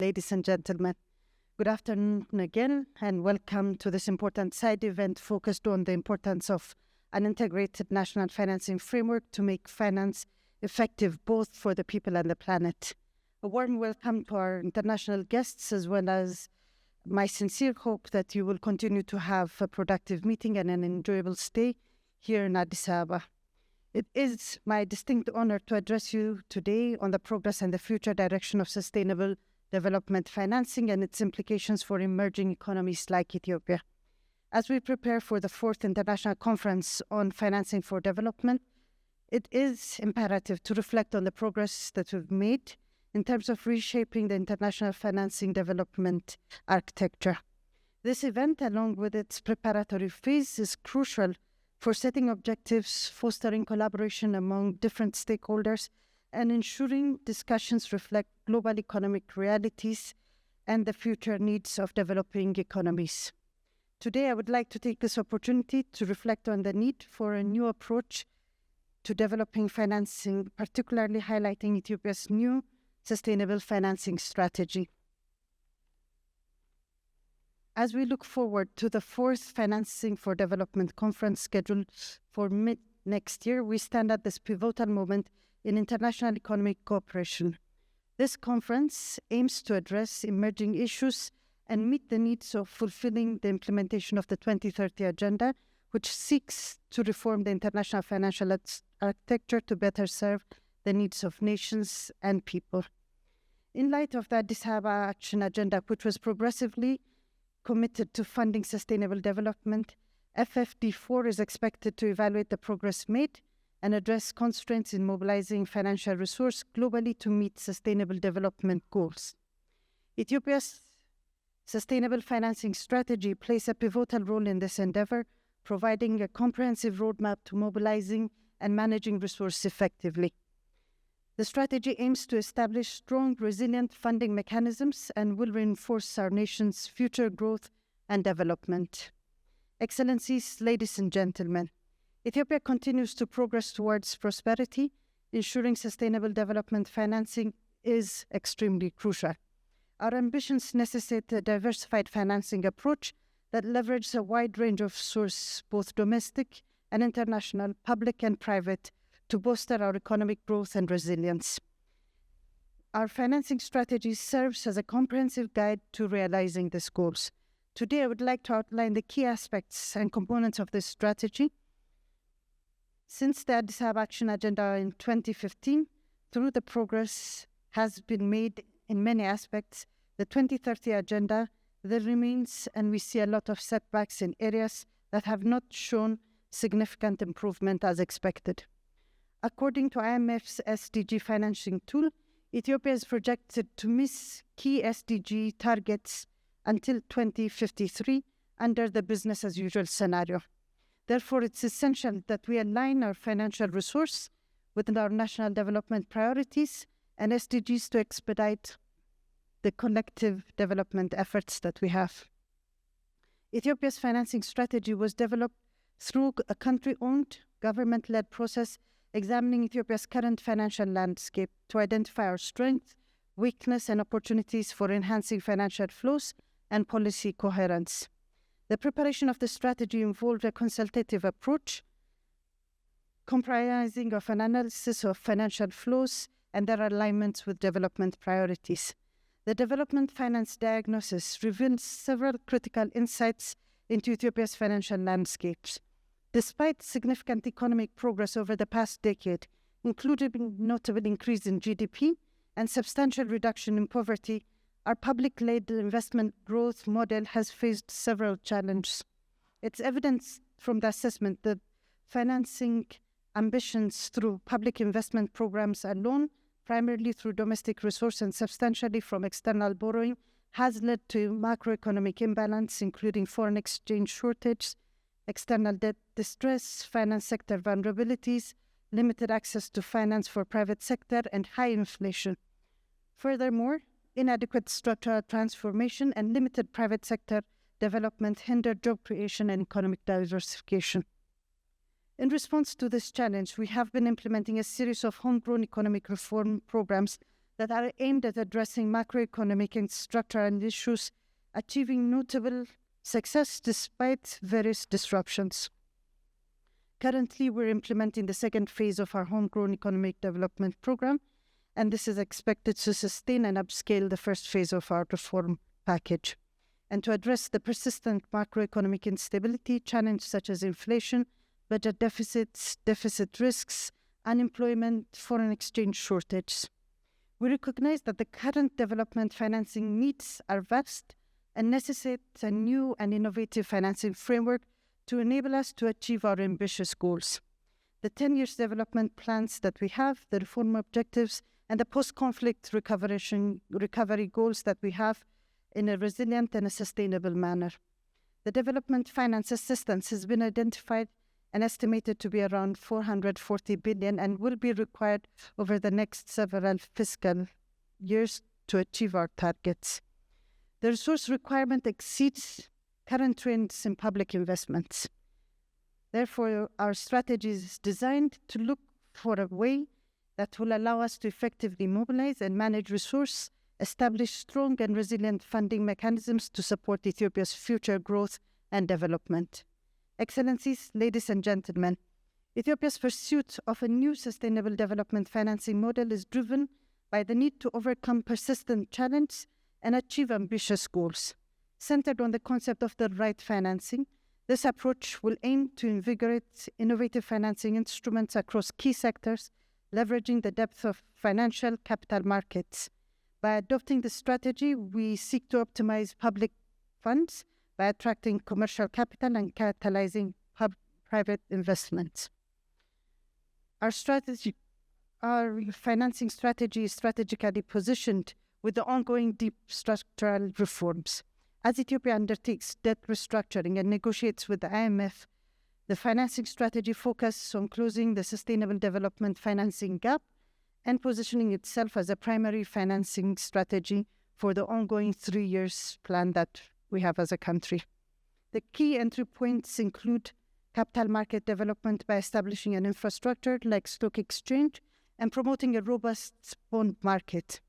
Ladies and gentlemen, good afternoon again, and welcome to this important side event focused on the importance of an integrated national financing framework to make finance effective both for the people and the planet. A warm welcome to our international guests, as well as my sincere hope that you will continue to have a productive meeting and an enjoyable stay here in Addis Ababa. It is my distinct honor to address you today on the progress and the future direction of sustainable development financing and its implications for emerging economies like Ethiopia. As we prepare for the 4th International Conference on Financing for Development, it is imperative to reflect on the progress that we've made in terms of reshaping the international financing development architecture. This event, along with its preparatory phase, is crucial for setting objectives, fostering collaboration among different stakeholders, and ensuring discussions reflect global economic realities and the future needs of developing economies. Today, I would like to take this opportunity to reflect on the need for a new approach to developing financing, particularly highlighting Ethiopia's new sustainable financing strategy. As we look forward to the 4th Financing for Development Conference scheduled for mid-next year, we stand at this pivotal moment in international economic cooperation. This conference aims to address emerging issues and meet the needs of fulfilling the implementation of the 2030 Agenda, which seeks to reform the international financial architecture to better serve the needs of nations and people. In light of the Addis Ababa Action Agenda, which was progressively committed to funding sustainable development, FfD4 is expected to evaluate the progress made and address constraints in mobilizing financial resources globally to meet sustainable development goals. Ethiopia's sustainable financing strategy plays a pivotal role in this endeavor, providing a comprehensive roadmap to mobilizing and managing resources effectively. The strategy aims to establish strong, resilient funding mechanisms and will reinforce our nation's future growth and development. Excellencies, ladies and gentlemen, Ethiopia continues to progress towards prosperity. Ensuring sustainable development financing is extremely crucial. Our ambitions necessitate a diversified financing approach that leverages a wide range of sources, both domestic and international, public and private, to bolster our economic growth and resilience. Our financing strategy serves as a comprehensive guide to realizing these goals. Today, I would like to outline the key aspects and components of this strategy. Since the Addis Ababa Action Agenda in 2015, through the progress has been made in many aspects, the 2030 Agenda, there remains, and we see a lot of setbacks in areas that have not shown significant improvement as expected. According to IMF's SDG financing tool, Ethiopia is projected to miss key SDG targets until 2053 under the business as usual scenario. Therefore, it's essential that we align our financial resource with our national development priorities and SDGs to expedite the collective development efforts that we have. Ethiopia's financing strategy was developed through a country-owned, government-led process examining Ethiopia's current financial landscape to identify our strengths, weaknesses, and opportunities for enhancing financial flows and policy coherence. The preparation of the strategy involved a consultative approach comprising of an analysis of financial flows and their alignments with development priorities. The development finance diagnosis reveals several critical insights into Ethiopia's financial landscapes. Despite significant economic progress over the past decade, including notable increase in GDP and substantial reduction in poverty, our public-led investment growth model has faced several challenges. It's evident from the assessment that financing ambitions through public investment programs alone, primarily through domestic resource and substantially from external borrowing, has led to macroeconomic imbalance, including foreign exchange shortage, external debt distress, finance sector vulnerabilities, limited access to finance for private sector, and high inflation. Furthermore, inadequate structural transformation and limited private sector development hinder job creation and economic diversification. In response to this challenge, we have been implementing a series of homegrown economic reform programs that are aimed at addressing macroeconomic and structural issues, achieving notable success despite various disruptions. Currently, we're implementing the second phase of our homegrown economic development program, and this is expected to sustain and upscale the first phase of our reform package. And to address the persistent macroeconomic instability, challenges such as inflation, budget deficits, deficit risks, unemployment, foreign exchange shortage. We recognize that the current development financing needs are vast and necessitate a new and innovative financing framework to enable us to achieve our ambitious goals. The 10 years development plans that we have, the reform objectives, and the post-conflict recovery goals that we have in a resilient and a sustainable manner. The development finance assistance has been identified and estimated to be around 440 billion and will be required over the next several fiscal years to achieve our targets. The resource requirement exceeds current trends in public investments. Therefore, our strategy is designed to look for a way that will allow us to effectively mobilize and manage resources, establish strong and resilient funding mechanisms to support Ethiopia's future growth and development. Excellencies, ladies and gentlemen, Ethiopia's pursuit of a new sustainable development financing model is driven by the need to overcome persistent challenges and achieve ambitious goals. Centered on the concept of the right financing, this approach will aim to invigorate innovative financing instruments across key sectors, leveraging the depth of financial capital markets. By adopting this strategy, we seek to optimize public funds by attracting commercial capital and catalyzing private investments. Our financing strategy is strategically positioned with the ongoing deep structural reforms. As Ethiopia undertakes debt restructuring and negotiates with the IMF, the financing strategy focuses on closing the sustainable development financing gap and positioning itself as a primary financing strategy for the ongoing 3 years plan that we have as a country. The key entry points include capital market development by establishing an infrastructure like stock exchange and promoting a robust bond market.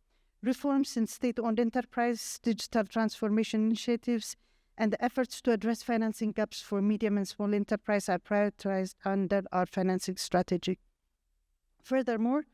Reforms in state-owned enterprise, digital transformation initiatives, and the efforts to address financing gaps for medium and small enterprise are prioritized under our financing strategy. Furthermore,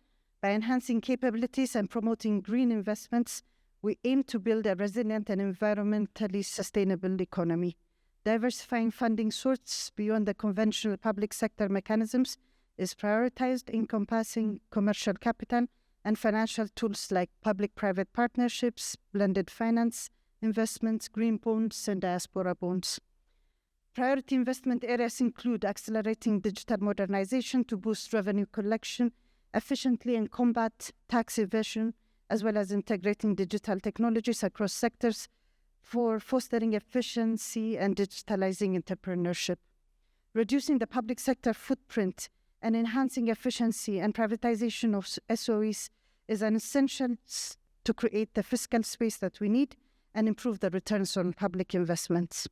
by enhancing capabilities and promoting green investments, we aim to build a resilient and environmentally sustainable economy. Diversifying funding sources beyond the conventional public sector mechanisms is prioritized, encompassing commercial capital and financial tools like public-private partnerships, blended finance, investments, green bonds, and diaspora bonds. Priority investment areas include accelerating digital modernization to boost revenue collection efficiently and combat tax evasion, as well as integrating digital technologies across sectors for fostering efficiency and digitalizing entrepreneurship. Reducing the public sector footprint and enhancing efficiency and privatization of SOEs is an essential to create the fiscal space that we need and improve the returns on public investments.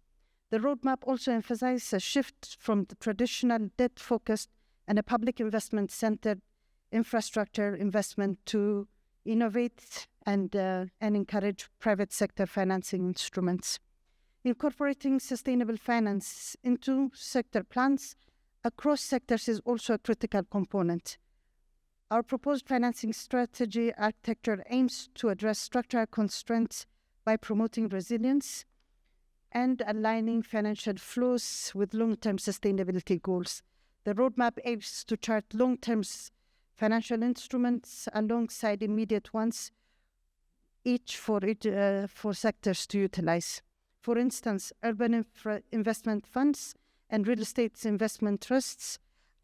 The roadmap also emphasizes a shift from the traditional debt-focused and a public investment-centered infrastructure investment to innovate and encourage private sector financing instruments. Incorporating sustainable finance into sector plans across sectors is also a critical component. Our proposed financing strategy architecture aims to address structural constraints by promoting resilience and aligning financial flows with long-term sustainability goals. The roadmap aims to chart long-term financial instruments alongside immediate ones, each for sectors to utilize. For instance, urban investment funds and real estate investment trusts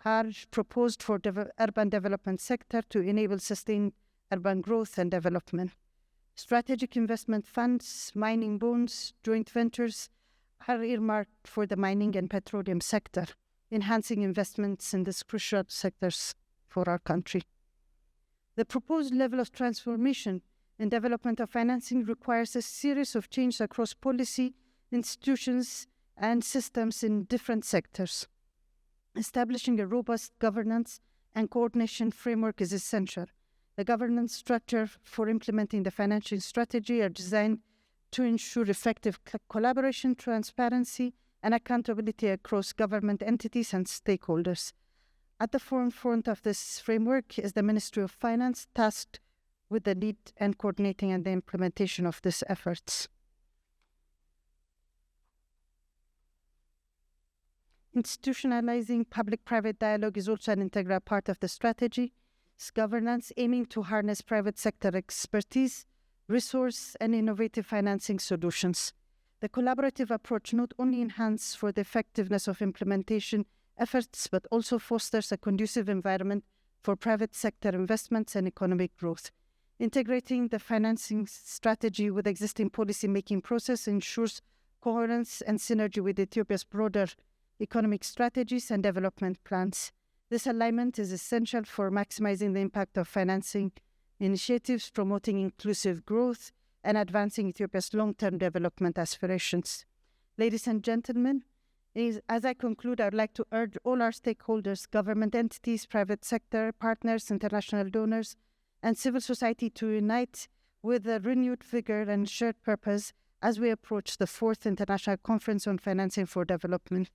are proposed for the urban development sector to enable sustained urban growth and development. Strategic investment funds, mining bonds, joint ventures are earmarked for the mining and petroleum sector, enhancing investments in these crucial sectors for our country. The proposed level of transformation in development of financing requires a series of changes across policy, institutions, and systems in different sectors. Establishing a robust governance and coordination framework is essential. The governance structure for implementing the financial strategy are designed to ensure effective collaboration, transparency, and accountability across government entities and stakeholders. At the forefront of this framework is the Ministry of Finance, tasked with the lead and coordinating and the implementation of these efforts. Institutionalizing public-private dialogue is also an integral part of the strategy. Its governance aiming to harness private sector expertise, resource, and innovative financing solutions. The collaborative approach not only enhances for the effectiveness of implementation efforts, but also fosters a conducive environment for private sector investments and economic growth. Integrating the financing strategy with existing policy-making process ensures coherence and synergy with Ethiopia's broader economic strategies and development plans. This alignment is essential for maximizing the impact of financing initiatives, promoting inclusive growth, and advancing Ethiopia's long-term development aspirations. Ladies and gentlemen, as I conclude, I would like to urge all our stakeholders, government entities, private sector partners, international donors, and civil society to unite with a renewed vigor and shared purpose as we approach the 4th International Conference on Financing for Development.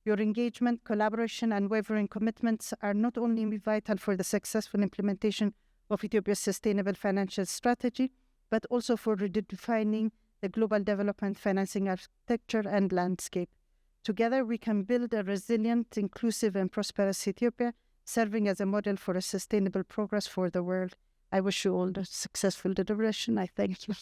Your engagement, collaboration, and unwavering commitments are not only vital for the successful implementation of Ethiopia's sustainable financial strategy, but also for redefining the global development financing architecture and landscape. Together, we can build a resilient, inclusive, and prosperous Ethiopia, serving as a model for a sustainable progress for the world. I wish you all a successful deliberation. I thank you.